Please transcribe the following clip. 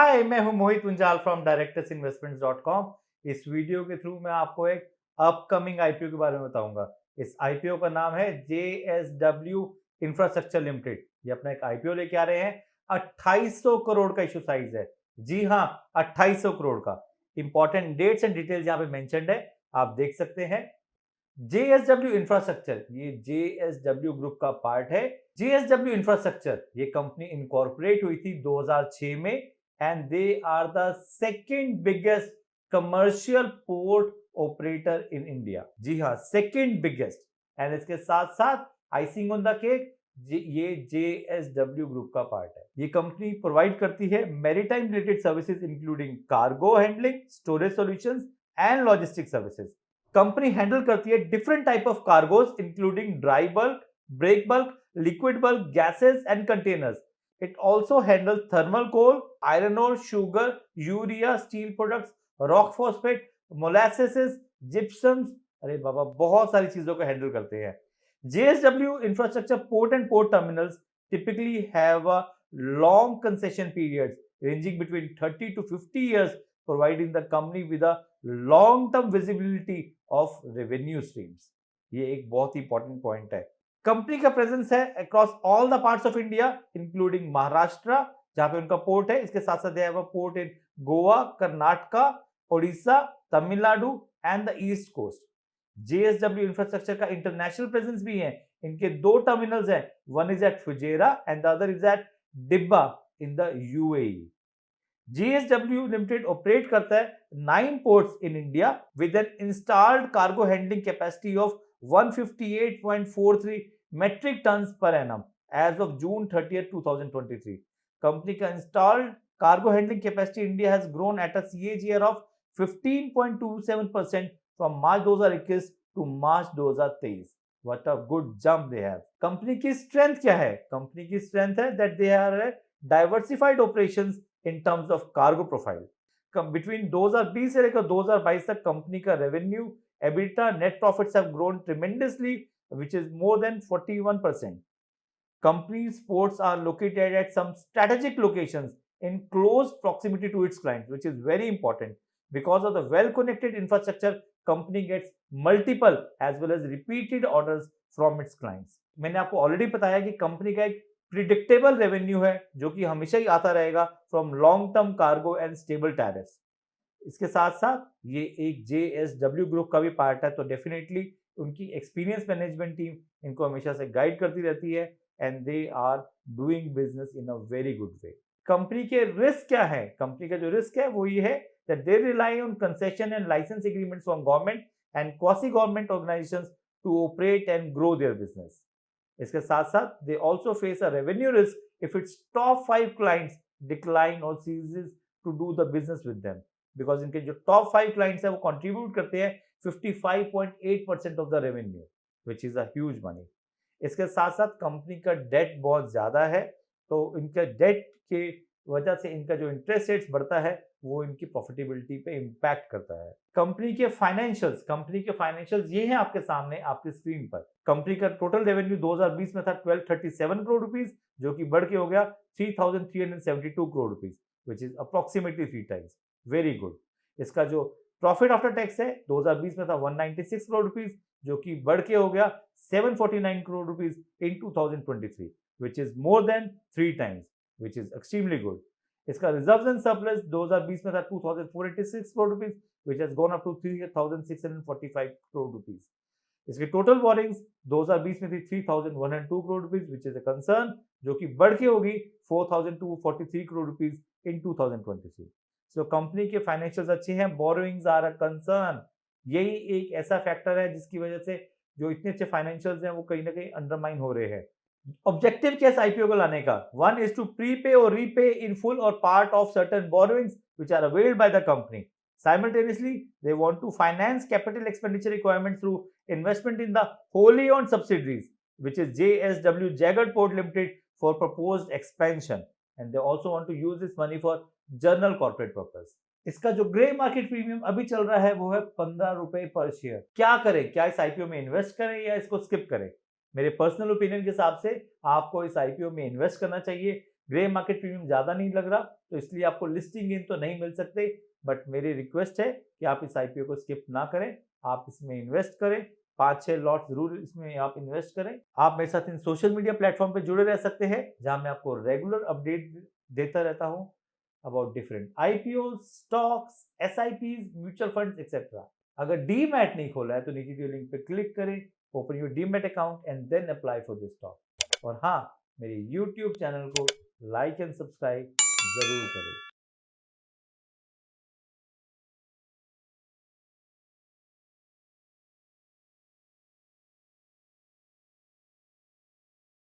हाय, मैं हूं मोहित Punjal from directorsinvestments.com। इस वीडियो के थ्रू मैं आपको एक अपकमिंग आईपीओ के बारे में बताऊंगा। इस आईपीओ का नाम है JSW इंफ्रास्ट्रक्चर लिमिटेड। ये अपना एक आईपीओ लेके आ रहे हैं। 2800 करोड़ का इशू साइज है। जी हाँ, 2800 करोड़ का। इंपॉर्टेंट डेट्स एंड डिटेल्स यहाँ पे मेंशन्ड है, आप देख सकते हैं। JSW इंफ्रास्ट्रक्चर ये JSW ग्रुप का पार्ट है। JSW इंफ्रास्ट्रक्चर ये कंपनी इनकॉर्पोरेट हुई थी 2006 में and they are the second biggest commercial port operator in India. जी हाँ, सेकंड बिगेस्ट। एंड इसके साथ साथ आइसिंग ऑन द केक ये JSW ग्रुप का पार्ट है। ये कंपनी प्रोवाइड करती है maritime related services including cargo handling, storage solutions and logistic services. Company handle करती है different type of cargoes including dry bulk, break bulk, liquid bulk, gases and containers. It also handles thermal coal, iron ore, sugar, urea, steel products, rock phosphate, molasses, gypsums। अरे बाबा, बहुत सारी चीजों को handle करते हैं। JSW infrastructure port and port terminals typically have a long concession periods ranging between 30 to 50 years, providing the company with a long-term visibility of revenue streams। ये एक बहुत ही इंपॉर्टेंट पॉइंट है। कंपनी का प्रेजेंस है across all the parts of India including Maharashtra, जहां पे उनका पोर्ट है। इसके साथ साथ they have a port in Goa, Karnataka, Odisha, Tamil Nadu and the east coast. JSW infrastructure का इंटरनेशनल प्रेजेंस भी है। इनके दो टर्मिनल्स हैं, one is at Fujairah and the other is at Dibba in the UAE। JSW limited operate करता है 9 ports in India with an installed cargo handling capacity of 158.43 metric tons per annum as of June 30th, 2023. Company का installed cargo handling capacity in India has grown at a CAGR of 15.27% from March 2021 to March 2023. What a good jump they have. Company की strength क्या है? Company की strength है that they are diversified operations in terms of cargo profile. Between 2020 से लेकर 2022 तक company का revenue, EBITDA, net profits have grown tremendously, which is more than 41%. Company's ports are located at some strategic locations in close proximity to its clients, which is very important. Because of the well-connected infrastructure, company gets multiple as well as repeated orders from its clients. मैंने आपको already बताया कि company का एक predictable revenue है जो कि हमेशा ही आता रहेगा from long term cargo and stable tariffs. इसके साथ साथ ये एक JSW ग्रुप का भी पार्ट है, तो डेफिनेटली उनकी एक्सपीरियंस मैनेजमेंट टीम इनको हमेशा से गाइड करती रहती है and they are doing business in a very good way. Company के रिस्क क्या है? कंपनी का जो रिस्क है वो ये है that they rely on concession and licence agreements from government and quasi government organisations to operate and grow their business. इसके साथ साथ they also face a revenue risk if its top 5 clients decline और ceases to do the business with them, because इनके जो top 5 clients है वो contribute करते हैं 55.8% of the revenue, which is a huge money. इसके साथ साथ कंपनी का डेट बहुत ज्यादा है, तो इनका डेट के वजह से इनका जो इंटरेस्ट रेट्स बढ़ता है वो इनकी प्रॉफिटेबिलिटी पे इंपैक्ट करता है। कंपनी के फाइनेंशियल्स ये हैं आपके सामने आपकी स्क्रीन पर। कंपनी का टोटल रेवेन्यू 2020 में था 1237 करोड़ रुपीस, जो कि बढ़ के हो गया 3372 crore rupees, which is approximately 3 times. Very good. इसका जो प्रॉफिट आफ्टर टैक्स है 2020 में था 196 करोड़ रुपीस, जो कि बढ़ के हो गया 749 crore rupees in 2023, which is more than 3 times, which is extremely good. इसका रिजर्व्स एंड सरप्लस 2020 में था 2486 crore rupees, which has gone up to 3645 crore rupees. इसके टोटल बोरिंग्स 2020 में थी 3102 crore rupees, which is a concern, जो कि बढ़ के होगी 4243 crore rupees in 2023। So company के फाइनेंशियल्स अच्छे हैं, बोरोइंग्स आर अ कंसर्न। यही एक ऐसा फैक्टर है जिसकी वजह से जो इतने अच्छे फाइनेंशियल्स हैं वो कहीं ना कहीं अंडरमाइन हो रहे हैं। ऑब्जेक्टिव क्या है आईपीओ को लाने का? वन इज टू प्रीपे और रीपे इन फुल और part of certain borrowings which are availed by the company. Simultaneously, they want to finance capital expenditure requirements through investment in the wholly owned subsidiaries, which is JSW Jagat Port Limited for proposed expansion, and they also want to use this money for general corporate purpose. इसका जो grey market premium अभी चल रहा है वो है 15 रुपए पर शेयर। क्या करें? क्या इस आईपीओ में इन्वेस्ट करें या इसको स्किप करें? मेरे पर्सनल ओपिनियन के हिसाब से आपको इस आईपीओ में इन्वेस्ट करना चाहिए, ग्रे मार्केट प्रीमियम ज़्यादा नहीं लग रहा, तो इसलिए आपको लिस्टिंग गेन तो नहीं मिल सकते, बट मेरी रिक्वेस्ट है कि आप इस आईपीओ को स्किप ना करें, आप इसमें इन्वेस्ट करें, 5-6 लॉट जरूर इसमें आप इन्वेस्ट करें। आप मेरे साथ इन सोशल मीडिया प्लेटफॉर्म पे जुड़े रह सकते हैं, जहां मैं आपको रेगुलर अपडेट देता रहता हूं about different IPO, stocks, SIPs, mutual funds etcetera. अगर डीमैट नहीं खोला है तो नीचे दिए लिंक पे क्लिक करें, open your demat account and then apply for this stock. और हाँ, मेरे यूट्यूब चैनल को लाइक एंड सब्सक्राइब जरूर करें।